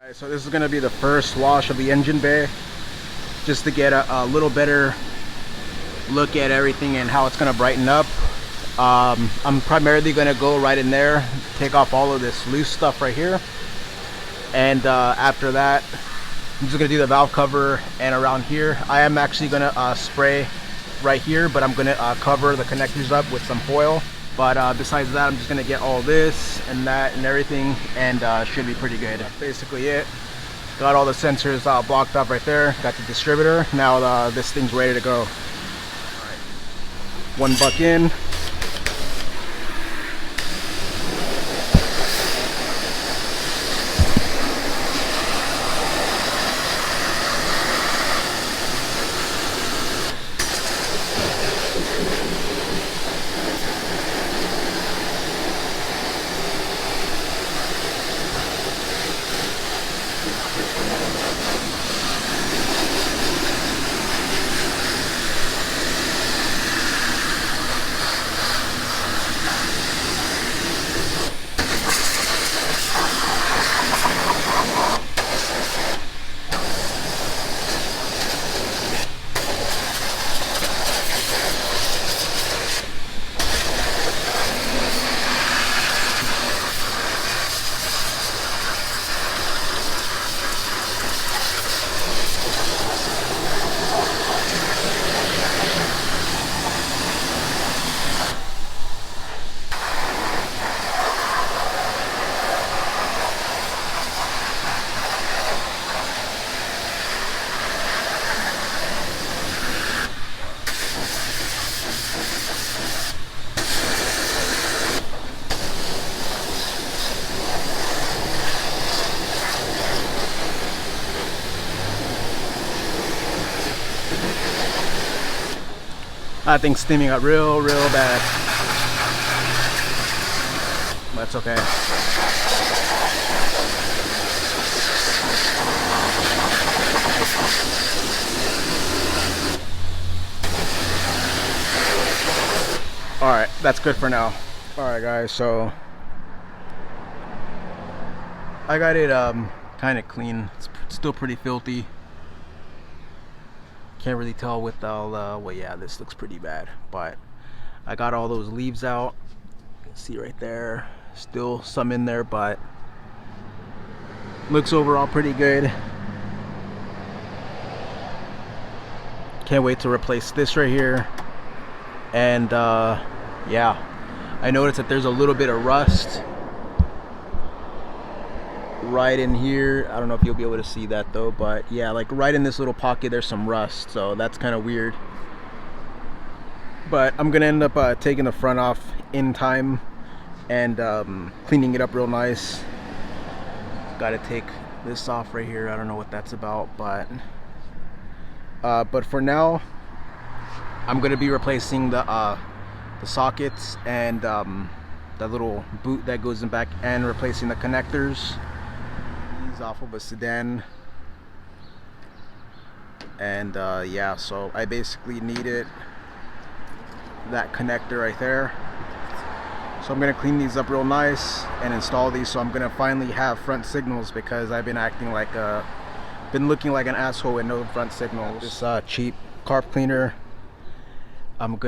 Alright, so this is going to be the first wash of the engine bay, just to get a little better look at everything and how it's going to brighten up. I'm primarily going to go right in there, take off all of this loose stuff right here, and after that I'm just going to do the valve cover and around here. I am actually going to spray right here, but I'm going to cover the connectors up with some foil. But besides that, I'm just going to get all this and that and everything, and should be pretty good. That's basically it. Got all the sensors blocked up right there. Got the distributor. Now this thing's ready to go. All right. One buck in. That thing's steaming up real bad. That's okay. Alright, that's good for now. Alright guys, so I got it kind of clean. It's still pretty filthy. Can't really tell with all well, yeah, this looks pretty bad, but I got all those leaves out. You can see right there, still some in there, but looks overall pretty good. Can't wait to replace this right here. And yeah, I noticed that there's a little bit of rust right in here. I don't know if you'll be able to see that though, but yeah, like right in this little pocket there's some rust, so that's kind of weird. But I'm gonna end up taking the front off in time and cleaning it up real nice. Gotta take this off right here. I don't know what that's about, but for now I'm gonna be replacing the sockets and the little boot that goes in back, and replacing the connectors off of a sedan. And yeah, so I basically needed that connector right there, so I'm gonna clean these up real nice and install these. So I'm gonna finally have front signals, because I've been acting like been looking like an asshole with no front signals. This cheap carb cleaner, I'm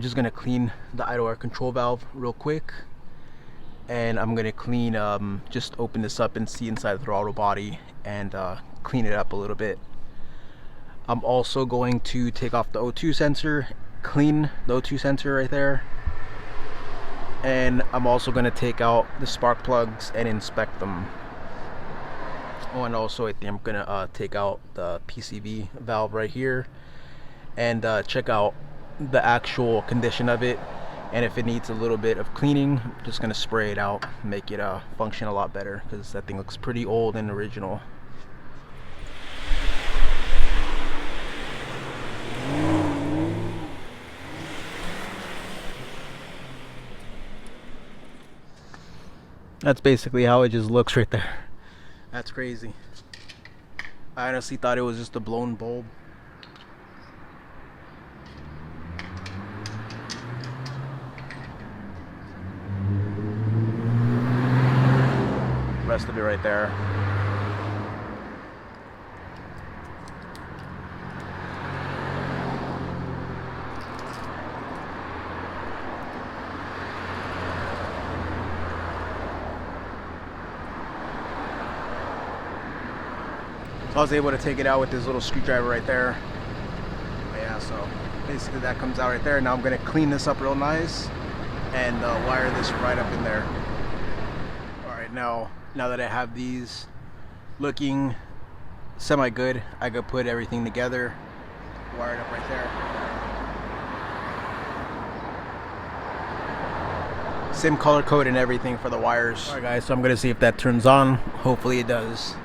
just gonna clean the idle air control valve real quick, and I'm gonna clean, just open this up and see inside the throttle body and clean it up a little bit. I'm also going to take off the O2 sensor, clean the O2 sensor right there, and I'm also gonna take out the spark plugs and inspect them. Oh, and also I think I'm gonna take out the PCV valve right here and check out the actual condition of it. And if it needs a little bit of cleaning, I'm just gonna spray it out, make it function a lot better, because that thing looks pretty old and original. That's basically how it just looks right there. That's crazy. I honestly thought it was just a blown bulb. Rest of it right there. So I was able to take it out with this little screwdriver right there. But yeah, so basically that comes out right there. Now I'm gonna clean this up real nice and wire this right up in there. All right, now that I have these looking semi good, I could put everything together, wire it up right there. Same color code and everything for the wires. All right guys, so I'm gonna see if that turns on. Hopefully it does.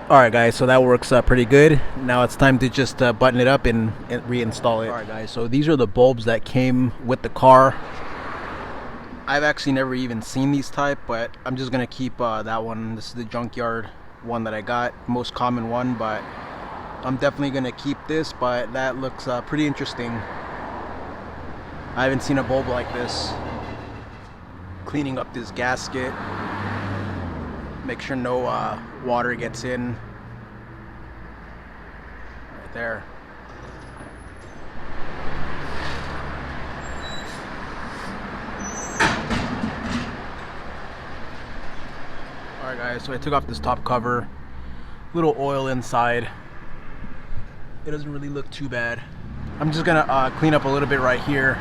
Alright guys, so that works pretty good. Now it's time to just button it up and reinstall it. Alright guys, so these are the bulbs that came with the car. I've actually never even seen these type, but I'm just gonna keep that one. This is the junkyard one that I got, most common one, but I'm definitely gonna keep this. But that looks pretty interesting. I haven't seen a bulb like this. Cleaning up this gasket, make sure no water gets in right there. Alright guys, so I took off this top cover, little oil inside. It doesn't really look too bad. I'm just gonna clean up a little bit right here,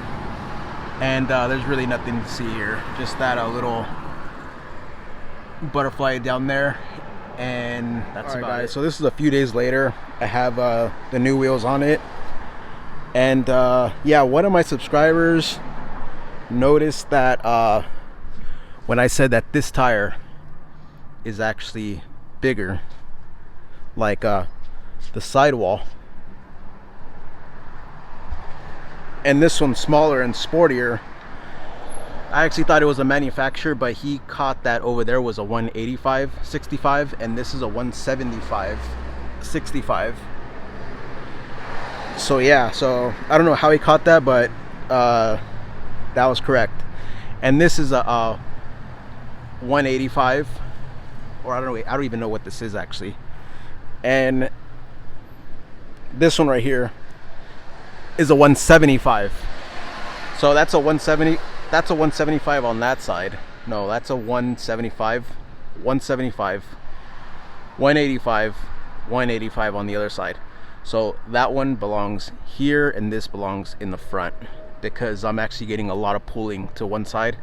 and there's really nothing to see here, just that little butterfly down there, and that's about it. So this is a few days later. I have the new wheels on it, and yeah, one of my subscribers noticed that when I said that this tire is actually bigger, like the sidewall, and this one's smaller and sportier. I actually thought it was a manufacturer, but he caught that over there was a 185/65, and this is a 175/65. So yeah, so I don't know how he caught that, but that was correct. And this is a 185, or I don't even know what this is actually. And this one right here is a 175. So that's a 170. That's a 175 on that side. No, that's a 175, 175, 185, 185 on the other side. So that one belongs here, and this belongs in the front, because I'm actually getting a lot of pulling to one side,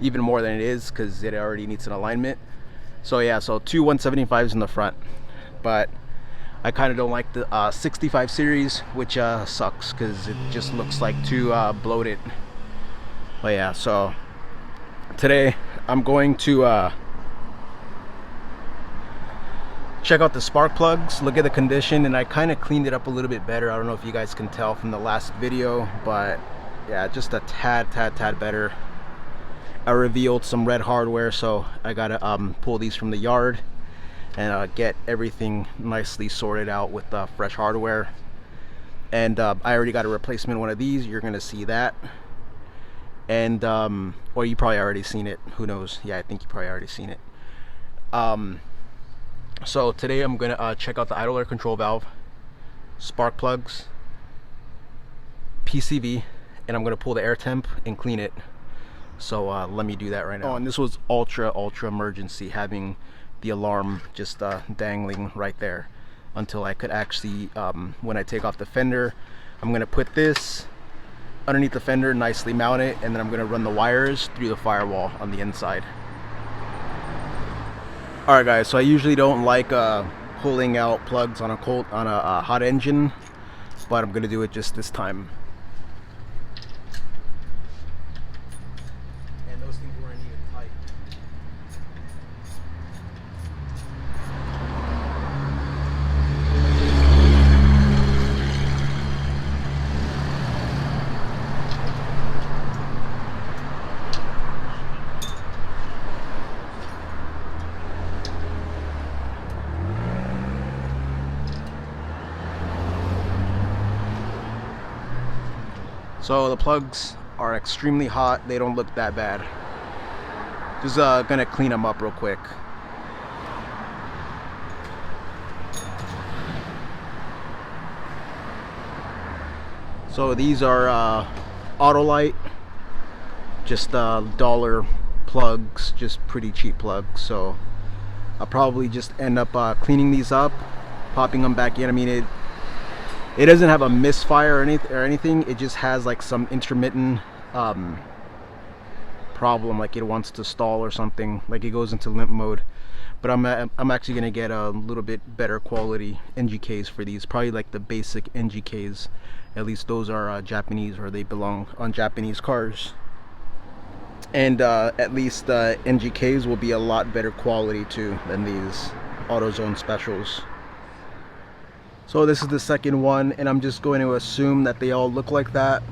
even more than it is, because it already needs an alignment. So yeah, so two 175s in the front. But I kind of don't like the 65 series, which sucks, because it just looks like too bloated. But yeah, so today I'm going to check out the spark plugs, look at the condition, and I kind of cleaned it up a little bit better. I don't know if you guys can tell from the last video, but yeah, just a tad better. I revealed some red hardware, so I gotta pull these from the yard and get everything nicely sorted out with fresh hardware. And I already got a replacement one of these. You're gonna see that. And or you probably already seen it, who knows. Yeah, I think you probably already seen it. So today I'm gonna check out the idle air control valve, spark plugs, PCV, and I'm gonna pull the air temp and clean it. So let me do that right now. Oh, and this was ultra emergency, having the alarm just dangling right there until I could actually when I take off the fender, I'm gonna put this underneath the fender, nicely mount it, and then I'm going to run the wires through the firewall on the inside. Alright guys, so I usually don't like pulling out plugs on a hot engine, but I'm going to do it just this time. And those things weren't even tight. So the plugs are extremely hot. They don't look that bad. Just gonna clean them up real quick. So these are Autolite, just dollar plugs, just pretty cheap plugs. So I'll probably just end up cleaning these up, popping them back in. I mean, it doesn't have a misfire or anything. It just has like some intermittent problem, like it wants to stall or something, like it goes into limp mode. But I'm actually gonna get a little bit better quality NGKs for these, probably like the basic NGKs. At least those are Japanese, or they belong on Japanese cars. And at least NGKs will be a lot better quality too than these AutoZone specials. So this is the second one, and I'm just going to assume that they all look like that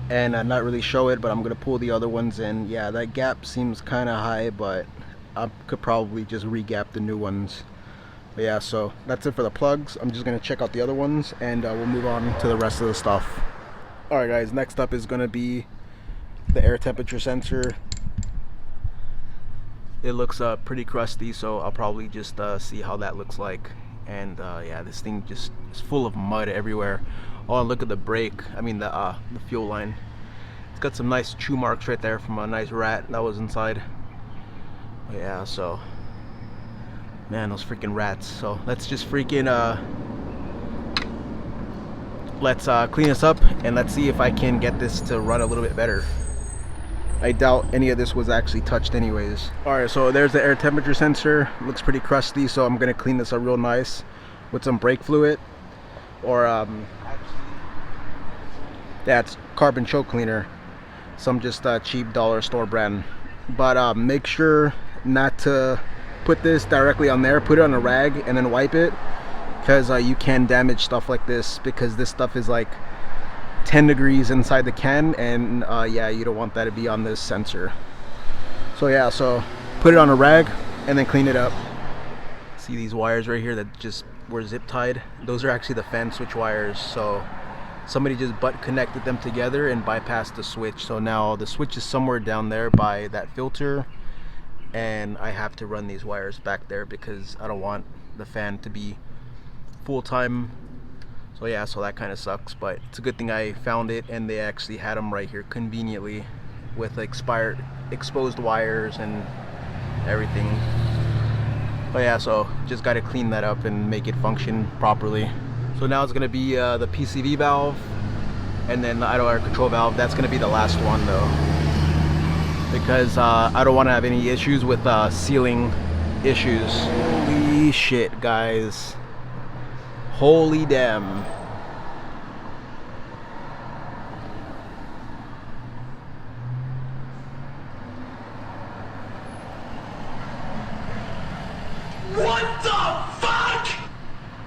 and not really show it, but I'm gonna pull the other ones in. Yeah, that gap seems kind of high, but I could probably just re-gap the new ones. But yeah, so that's it for the plugs. I'm just gonna check out the other ones, and we'll move on to the rest of the stuff. Alright guys, next up is gonna be the air temperature sensor. It looks pretty crusty, so I'll probably just see how that looks like. And yeah, this thing just is full of mud everywhere. Oh, and look at the brake, I mean the fuel line. It's got some nice chew marks right there from a nice rat that was inside. But yeah, so man, those freaking rats. So let's just freaking let's clean this up, and let's see if I can get this to run a little bit better. I doubt any of this was actually touched anyways. Alright, so there's the air temperature sensor. Looks pretty crusty, so I'm gonna clean this up real nice with some brake fluid, or that's carbon choke cleaner, some just cheap dollar store brand. But make sure not to put this directly on there. Put it on a rag and then wipe it, because you can damage stuff like this, because this stuff is like 10 degrees inside the can, and yeah, you don't want that to be on this sensor. So yeah, so put it on a rag and then clean it up. See these wires right here that just were zip tied? Those are actually the fan switch wires. So somebody just butt connected them together and bypassed the switch. So now the switch is somewhere down there by that filter, and I have to run these wires back there because I don't want the fan to be full-time. So yeah, so that kind of sucks, but it's a good thing I found it, and they actually had them right here conveniently with exposed wires and everything. But yeah, so just got to clean that up and make it function properly. So now it's going to be the PCV valve, and then the idle air control valve. That's going to be the last one though, because I don't want to have any issues with sealing issues. Holy shit, guys. Holy damn. What the fuck?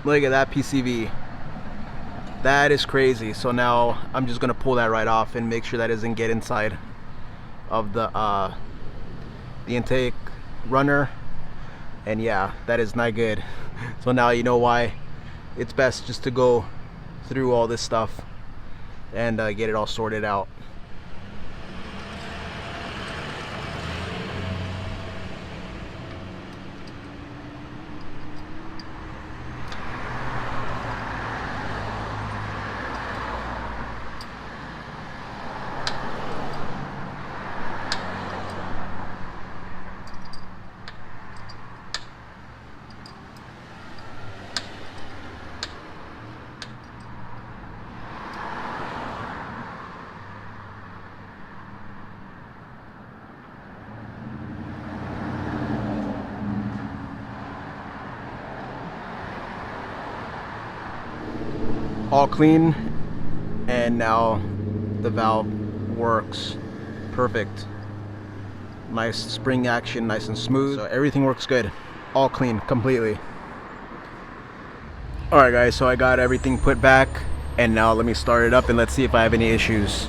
Look at that PCV. That is crazy. So now I'm just gonna pull that right off and make sure that doesn't get inside of the intake runner. And yeah, that is not good. So now you know why it's best just to go through all this stuff and get it all sorted out. All clean, and now the valve works perfect. Nice spring action, nice and smooth. So everything works good. All clean completely. Alright guys, so I got everything put back, and now let me start it up and let's see if I have any issues.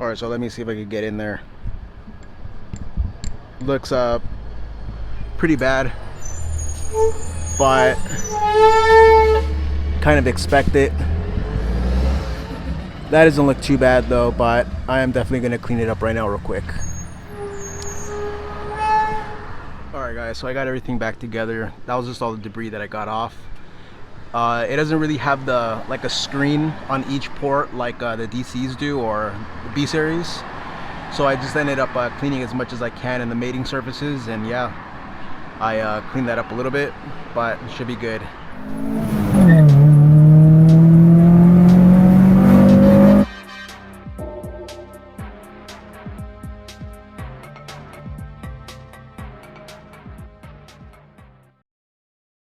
Alright, so let me see if I can get in there. Looks pretty bad, but kind of expect it. That doesn't look too bad though, but I am definitely going to clean it up right now real quick. Alright guys, so I got everything back together. That was just all the debris that I got off. It doesn't really have the like a screen on each port like the DCs do or the B series. So I just ended up cleaning as much as I can in the mating surfaces, and yeah, I cleaned that up a little bit, but it should be good.